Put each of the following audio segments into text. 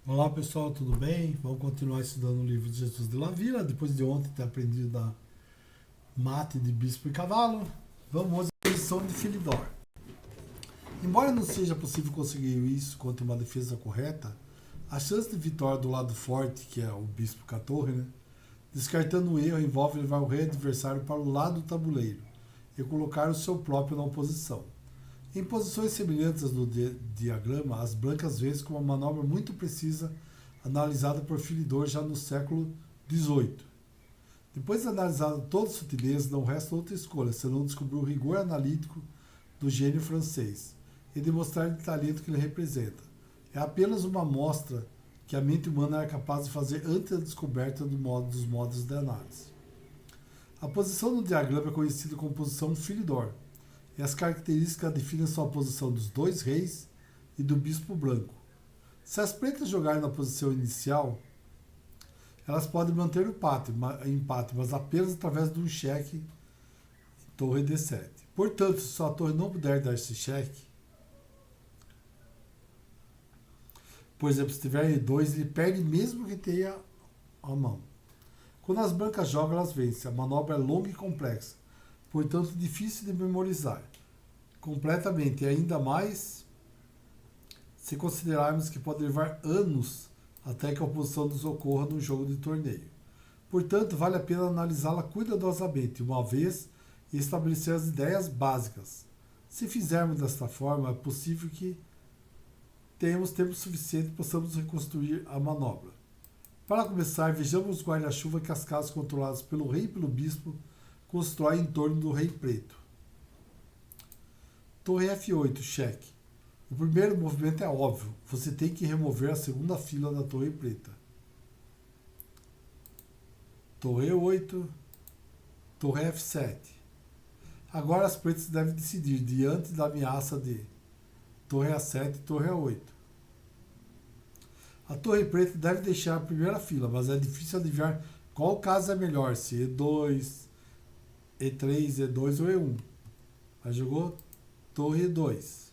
Olá pessoal, tudo bem? Vamos continuar estudando o livro de Jesus de La Villa, depois de ontem ter aprendido da mate de bispo e cavalo. Vamos hoje à lição de Filidor. Embora não seja possível conseguir isso contra uma defesa correta, a chance de vitória do lado forte, que é o bispo com a torre, descartando o erro, envolve levar o rei adversário para o lado do tabuleiro e colocar o seu próprio na oposição. Em posições semelhantes às do diagrama, as brancas vencem com uma manobra muito precisa analisada por Philidor já no século XVIII. Depois de analisado todas as sutilezas, não resta outra escolha, senão descobrir o rigor analítico do gênio francês e demonstrar o talento que ele representa. É apenas uma amostra que a mente humana era capaz de fazer antes da descoberta dos modos de análise. A posição no diagrama é conhecida como posição Philidor, e as características definem sua posição dos dois reis e do bispo branco. Se as pretas jogarem na posição inicial, elas podem manter o empate, mas apenas através de um cheque torre D7. Portanto, se sua torre não puder dar esse cheque, por exemplo, se tiver E2, ele perde mesmo que tenha a mão. Quando as brancas jogam, elas vencem. A manobra é longa e complexa, portanto difícil de memorizar completamente, e ainda mais se considerarmos que pode levar anos até que a oposição nos ocorra num jogo de torneio. Portanto, vale a pena analisá-la cuidadosamente, uma vez, e estabelecer as ideias básicas. Se fizermos desta forma, é possível que tenhamos tempo suficiente e possamos reconstruir a manobra. Para começar, vejamos o guarda-chuva que as casas controladas pelo rei e pelo bispo constroem em torno do rei preto. Torre F8, cheque. O primeiro movimento é óbvio, você tem que remover a segunda fila da torre preta. Torre E8, torre F7. Agora as pretas devem decidir diante da ameaça de torre A7 e torre A8. A torre preta deve deixar a primeira fila, mas é difícil adivinhar qual caso é melhor, se E2, E3, E2 ou E1. Aí jogou torre E2.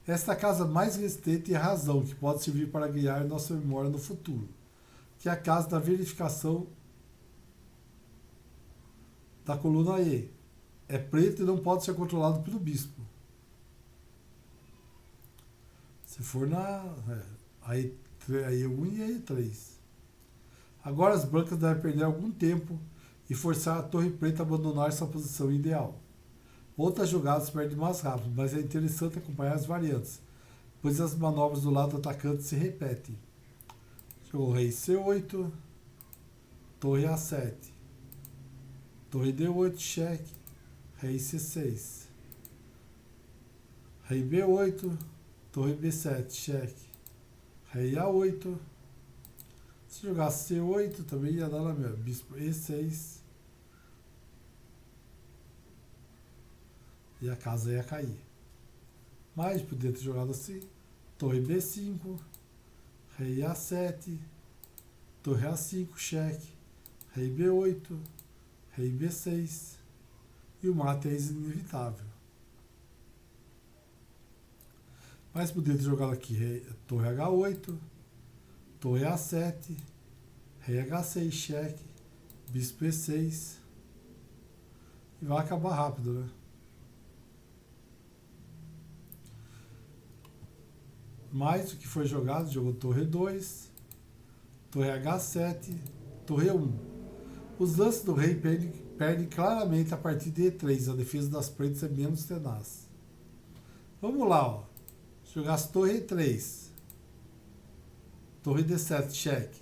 Esta é a casa mais resistente e a razão que pode servir para guiar nossa memória no futuro, que é a casa da verificação da coluna E. É preto e não pode ser controlado pelo bispo. Se for aí E1 e E3. Agora as brancas devem perder algum tempo e forçar a torre preta a abandonar sua posição ideal. Outras jogadas perdem mais rápido, mas é interessante acompanhar as variantes, pois as manobras do lado atacante se repetem. Jogou rei C8, torre A7, torre D8, cheque, rei C6, rei B8, torre B7, cheque, rei A8. Se jogasse C8, também ia dar na mesma, bispo E6, e a casa ia cair. Mas podia ter jogado assim, torre B5, rei A7, torre A5, cheque, rei B8, rei B6, e o mate é inevitável. Mas podia ter jogado aqui torre H8, torre A7, rei H6, cheque, bispo E6, e vai acabar rápido, né? Mais o que foi jogado, jogou torre 2, torre H7, torre 1. Os lances do rei perdem claramente a partir de E3, a defesa das pretas é menos tenaz. Vamos lá, ó. Jogasse torre E3, torre D7, cheque.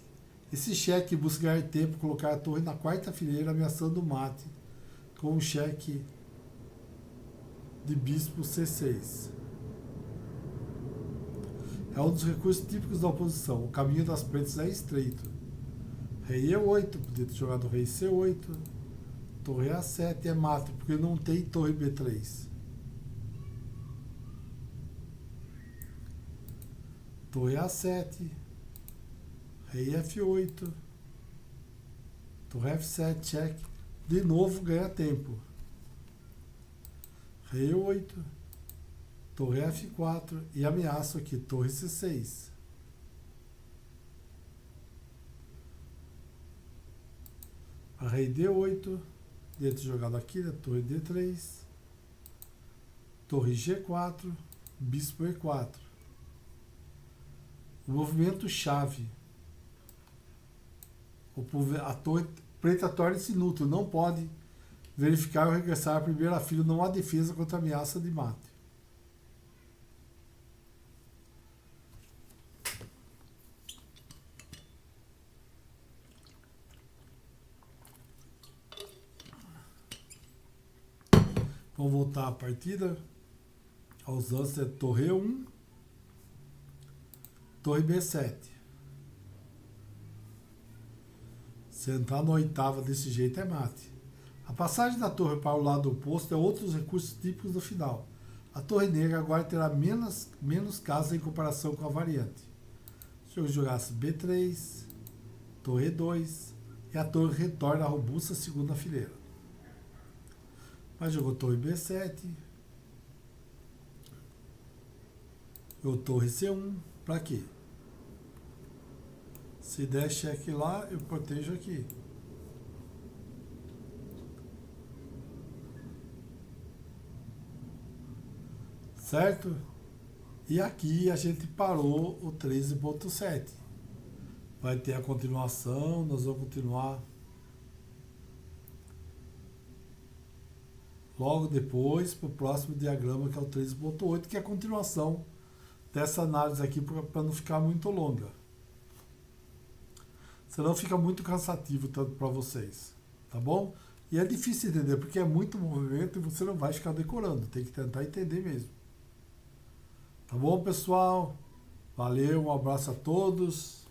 Esse cheque busca ganhar tempo, colocar a torre na quarta fileira, ameaçando o mate, com um cheque de bispo C6. É um dos recursos típicos da oposição. O caminho das pretas é estreito. Rei E8, podia ter jogado rei C8. Torre A7 é mate, porque não tem torre B3. Torre A7. Rei F8. Torre F7, cheque. De novo ganha tempo. Rei 8. Torre F4 e ameaço aqui, torre C6. rei D8, dentro jogado aqui, né? Torre D3, torre G4, bispo E4. O movimento chave. A torre preta torna-se inútil, não pode verificar ou regressar a primeira fila, não há defesa contra a ameaça de mate. Vamos voltar à partida. Aos lances é torre 1, torre B7. Se entrar na oitava desse jeito é mate. A passagem da torre para o lado oposto é outro dos recursos típicos do final. A torre negra agora terá menos casas em comparação com a variante. Se eu jogasse B3, torre 2, e a torre retorna à robusta segunda fileira. Mas jogou torre B7, eu torre C1, para quê? Se der cheque lá, eu protejo aqui. Certo? E aqui a gente parou o 13.7. Vai ter a continuação, nós vamos continuar logo depois para o próximo diagrama, que é o 13.8, que é a continuação dessa análise aqui, para não ficar muito longa. Senão fica muito cansativo tanto para vocês, tá bom? E é difícil entender, porque é muito movimento e você não vai ficar decorando, tem que tentar entender mesmo. Tá bom, pessoal? Valeu, um abraço a todos.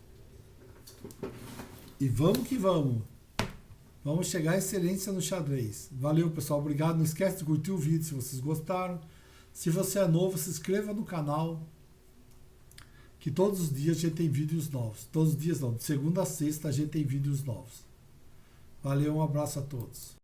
E vamos que vamos. Vamos chegar à excelência no xadrez. Valeu, pessoal. Obrigado. Não esquece de curtir o vídeo se vocês gostaram. Se você é novo, se inscreva no canal. Que todos os dias a gente tem vídeos novos. Todos os dias não. De segunda a sexta a gente tem vídeos novos. Valeu, um abraço a todos.